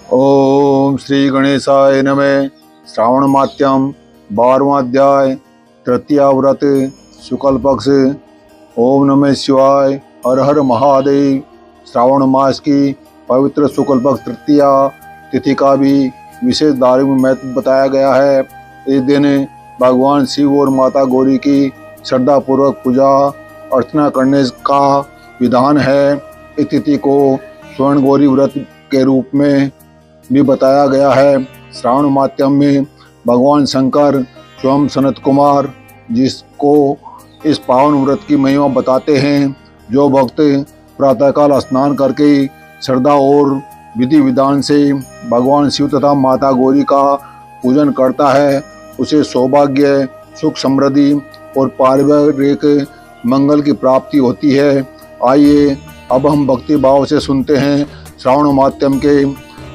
ओम श्री गणेशाय नमः। श्रावण मात्यम 12वां अध्याय तृतीया व्रत शुक्ल पक्ष। ओम नमः शिवाय। हर हर महादेव। श्रावण मास की पवित्र शुक्ल पक्ष तृतीया तिथि का भी विशेष धार्मिक महत्व बताया गया है। इस दिन भगवान शिव और माता गौरी की श्रद्धा पूर्वक पूजा अर्चना करने का विधान है। इस तिथि को स्वर्ण गौरी व्रत के रूप में भी बताया गया है। श्रावण मात्यम में भगवान शंकर स्वयं सनत कुमार जिसको इस पावन व्रत की महिमा बताते हैं। जो भक्त प्रातःकाल स्नान करके श्रद्धा और विधि विधान से भगवान शिव तथा माता गौरी का पूजन करता है, उसे सौभाग्य, सुख, समृद्धि और पारिवारिक मंगल की प्राप्ति होती है। आइए अब हम भक्ति भाव से सुनते हैं श्रावण मात्यम के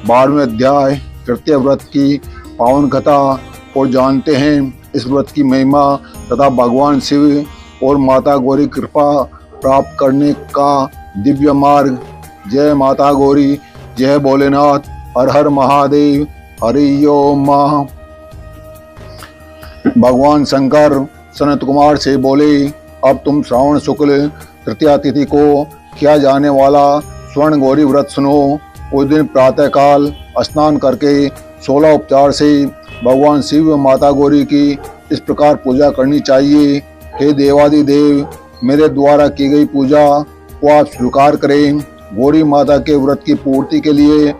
12वें अध्याय तृतीय व्रत की पावन कथा और जानते हैं इस व्रत की महिमा तथा भगवान शिव और माता गौरी कृपा प्राप्त करने का दिव्य मार्ग। जय माता गौरी, जय भोलेनाथ, हर हर महादेव, हरि ओम। भगवान शंकर सनत कुमार से बोले, अब तुम श्रावण शुक्ल तृतीया तिथि को किया जाने वाला स्वर्ण गौरी व्रत सुनो। उस दिन प्रातःकाल स्नान करके 16 उपचार से भगवान शिव व माता गौरी की इस प्रकार पूजा करनी चाहिए। हे देवादिदेव, मेरे द्वारा की गई पूजा को आप स्वीकार करें। गौरी माता के व्रत की पूर्ति के लिए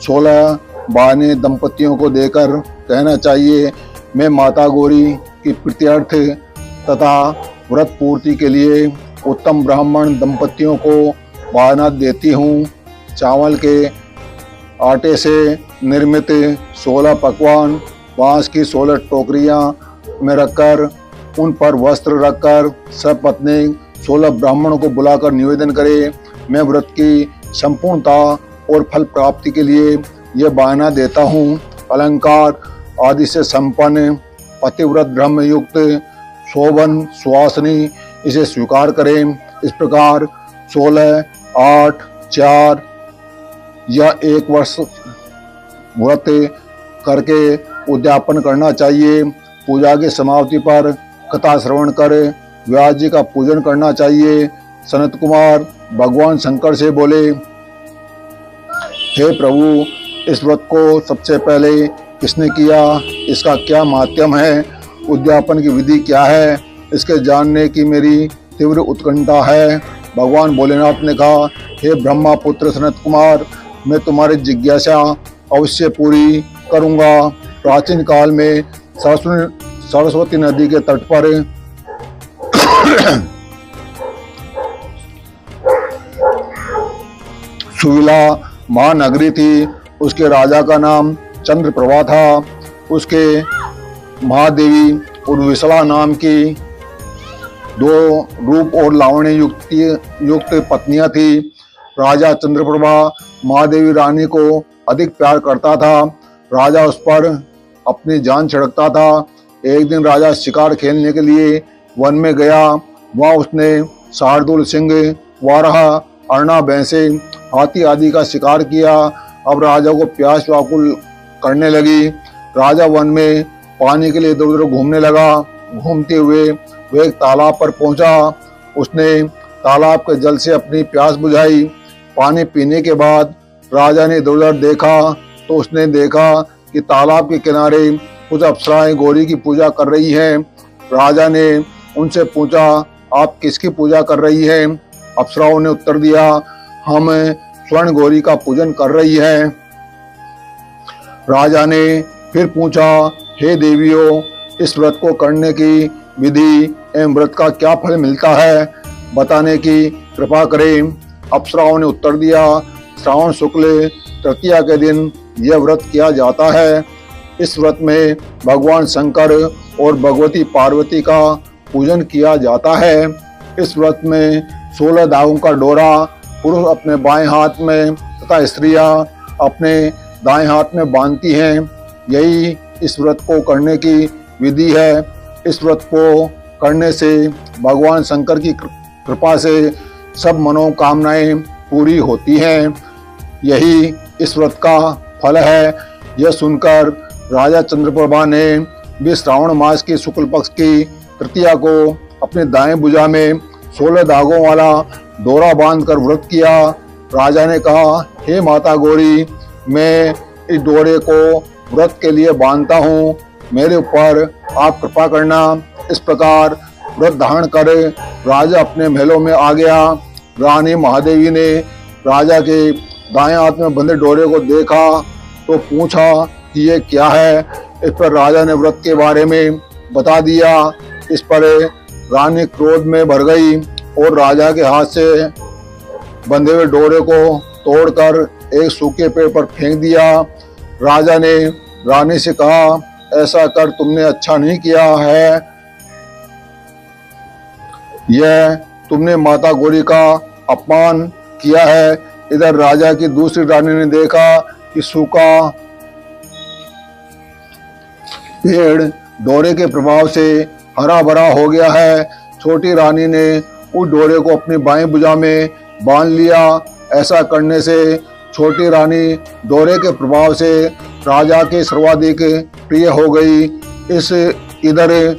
16 बहाने दंपतियों को देकर कहना चाहिए, मैं माता गौरी की प्रीत्यर्थ तथा व्रत पूर्ति के लिए उत्तम ब्राह्मण दंपतियों को बहाना देती हूँ। चावल के आटे से निर्मित 16 पकवान बांस की 16 टोकरियां में रखकर उन पर वस्त्र रखकर सब पत्नी 16 ब्राह्मणों को बुलाकर निवेदन करे, मैं व्रत की संपूर्णता और फल प्राप्ति के लिए यह बहाना देता हूँ। अलंकार आदि से संपन्न पतिव्रत ब्रह्मयुक्त शोभन सुहासिनी इसे स्वीकार करें। इस प्रकार 16, 8, 4 या 1 वर्ष व्रत करके उद्यापन करना चाहिए। पूजा की समाप्ति पर कथा श्रवण कर व्यास जी का पूजन करना चाहिए। सनत कुमार भगवान शंकर से बोले, हे प्रभु, इस व्रत को सबसे पहले किसने किया? इसका क्या माध्यम है? उद्यापन की विधि क्या है? इसके जानने की मेरी तीव्र उत्कंठा है। भगवान भोलेनाथ ने कहा, हे ब्रह्मा पुत्र सनत कुमार, मैं तुम्हारी जिज्ञासा अवश्य पूरी करूंगा। प्राचीन काल में सरस्वती नदी के तट पर सुविला महानगरी थी। उसके राजा का नाम चंद्रप्रभा था। उसके महादेवी उर्विसला नाम की 2 रूप और लावण्य युक्त पत्नियां थी। राजा चंद्रप्रभा महादेवी रानी को अधिक प्यार करता था। राजा उस पर अपनी जान छिड़कता था। एक दिन राजा शिकार खेलने के लिए वन में गया। वहां उसने शार्दुल सिंह, वारहा, अर्णा, भैंसे, हाथी आदि का शिकार किया। अब राजा को प्यास व्याकुल करने लगी। राजा वन में पानी के लिए इधर उधर घूमने लगा। घूमते हुए वह एक तालाब पर पहुंचा। उसने तालाब के जल से अपनी प्यास बुझाई। पानी पीने के बाद राजा ने इधर उधर देखा तो उसने देखा कि तालाब के किनारे कुछ अप्सराएं गौरी की पूजा कर रही हैं। राजा ने उनसे पूछा, आप किसकी पूजा कर रही हैं? अप्सराओं ने उत्तर दिया, हम स्वर्ण गौरी का पूजन कर रही हैं। राजा ने फिर पूछा, हे देवियों, इस व्रत को करने की विधि एवं व्रत का क्या फल मिलता है, बताने की कृपा करें। अप्सराओं ने उत्तर दिया, श्रावण शुक्ल तृतीया के दिन यह व्रत किया जाता है। इस व्रत में भगवान शंकर और भगवती पार्वती का पूजन किया जाता है। इस व्रत में 16 धागों का डोरा पुरुष अपने बाएं हाथ में तथा स्त्रियां अपने दाएं हाथ में बांधती हैं। यही इस व्रत को करने की विधि है। इस व्रत को करने से भगवान शंकर की कृपा से सब मनोकामनाएं पूरी होती हैं। यही इस व्रत का फल है। यह सुनकर राजा चंद्रप्रभा ने भी श्रावण मास की शुक्ल पक्ष की तृतीया को अपने दाएं भुजा में 16 धागों वाला डोरा बांधकर व्रत किया। राजा ने कहा, हे माता गौरी, मैं इस डोरे को व्रत के लिए बांधता हूँ, मेरे ऊपर आप कृपा करना। इस प्रकार व्रत धारण कर राजा अपने महलों में आ गया। रानी महादेवी ने राजा के दाएं हाथ में बंधे डोरे को देखा तो पूछा कि ये क्या है। इस पर राजा ने व्रत के बारे में बता दिया। इस पर रानी क्रोध में भर गई और राजा के हाथ से बंधे हुए डोरे को तोड़कर एक सूखे पेड़ पर फेंक दिया। राजा ने रानी से कहा, ऐसा कर तुमने अच्छा नहीं किया है, यह तुमने माता गौरी का अपमान किया है। इधर राजा की दूसरी रानी ने देखा कि सूखा पेड़ डोरे के प्रभाव से हरा भरा हो गया है। छोटी रानी ने उस डोरे को अपनी बाएं भुजा में बांध लिया। ऐसा करने से छोटी रानी डोरे के प्रभाव से राजा के सर्वाधिक प्रिय हो गई। इधर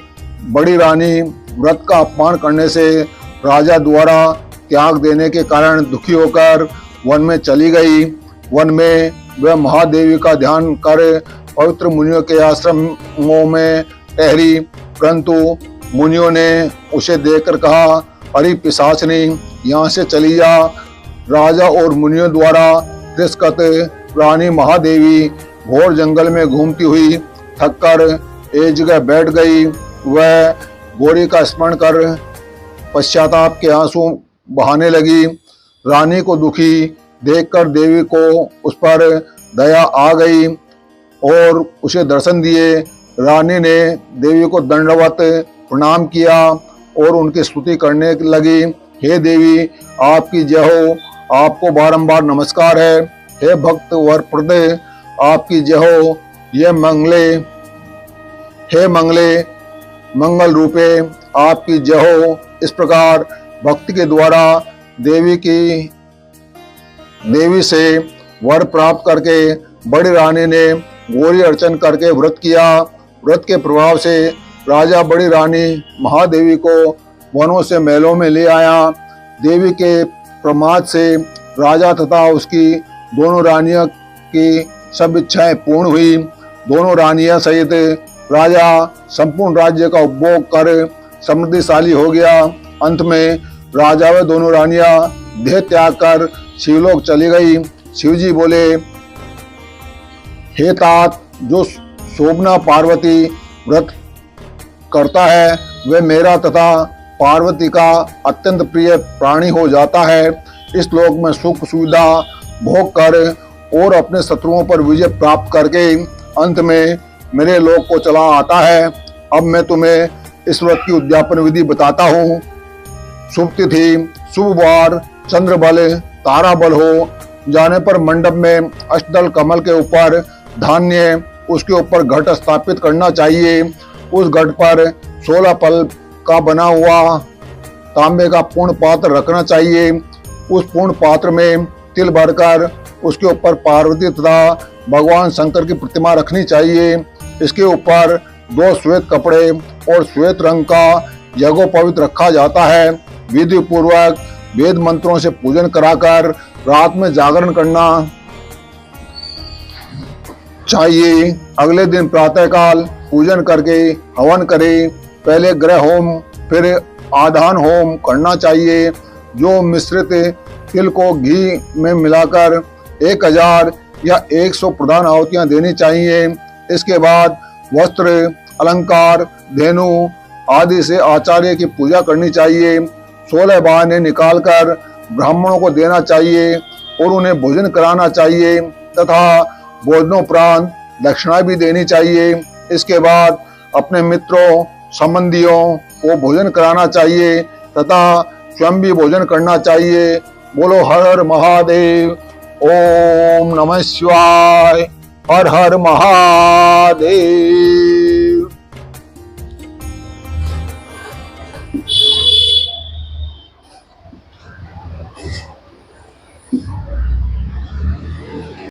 बड़ी रानी व्रत का अपमान करने से राजा द्वारा त्याग देने के कारण दुखी होकर वन में चली गई। वन में वह महादेवी का ध्यान कर पवित्र मुनियों के आश्रमों में ठहरी, परंतु मुनियों ने उसे देखकर कहा, अरे पिशाचनी, यहाँ से चली जा। राजा और मुनियों द्वारा तिरस्कृत रानी महादेवी घोर जंगल में घूमती हुई थककर एक जगह बैठ गई। वह गौरी का स्मरण कर पश्चाताप के आंसू बहाने लगी। रानी को दुखी देखकर देवी को उस पर दया आ गई और उसे दर्शन दिए। रानी ने देवी को दंडवत प्रणाम किया और उनकी स्तुति करने लगी। हे देवी, आपकी जय हो, आपको बारंबार नमस्कार है। हे भक्त वरप्रद, आपकी जय हो। ये मंगले मंगल रूपे आपकी जय हो। इस प्रकार भक्ति के द्वारा देवी से वर प्राप्त करके बड़ी रानी ने गौरी अर्चन करके व्रत किया। व्रत के प्रभाव से राजा बड़ी रानी महादेवी को वनों से महलों में ले आया। देवी के प्रमाद से राजा तथा उसकी दोनों रानियों की सब इच्छाएं पूर्ण हुई। दोनों रानियां सहित राजा संपूर्ण राज्य का उपभोग कर समृद्धिशाली हो गया। अंत में राजा व दोनों रानियां देह त्याग कर शिवलोक चली गई। शिवजी बोले, हे तात, जो शोभना पार्वती व्रत करता है वह मेरा तथा पार्वती का अत्यंत प्रिय प्राणी हो जाता है। इस लोक में सुख सुविधा भोग कर और अपने शत्रुओं पर विजय प्राप्त करके अंत में मेरे लोक को चला आता है। अब मैं तुम्हें इस व्रत की उद्यापन विधि बताता हूँ। शुभ तिथि, शुभ वार, चंद्र बल, तारा बल हो जाने पर मंडप में अष्टदल कमल के ऊपर धान्य, उसके ऊपर घट स्थापित करना चाहिए। उस घट पर 16 पल का बना हुआ तांबे का पूर्ण पात्र रखना चाहिए। उस पूर्ण पात्र में तिल भरकर उसके ऊपर पार्वती तथा भगवान शंकर की प्रतिमा रखनी चाहिए। इसके ऊपर 2 श्वेत कपड़े और श्वेत रंग का यज्ञोपवीत रखा जाता है। विधि पूर्वक वेद मंत्रों से पूजन कराकर रात में जागरण करना चाहिए। अगले दिन प्रातःकाल पूजन करके हवन करें। पहले ग्रह होम फिर आधान होम करना चाहिए। जो मिश्रित तिल को घी में मिलाकर 1000 या 100 प्रधान आहुतियां देनी चाहिए। इसके बाद वस्त्र, अलंकार, धेनु आदि से आचार्य की पूजा करनी चाहिए। 16 बहाने निकालकर ब्राह्मणों को देना चाहिए और उन्हें भोजन कराना चाहिए तथा भोजनोपरांत दक्षिणा भी देनी चाहिए। इसके बाद अपने मित्रों, संबंधियों को भोजन कराना चाहिए तथा स्वयं भी भोजन करना चाहिए। बोलो हर हर महादेव। ओम नमः शिवाय। हर हर महादेव।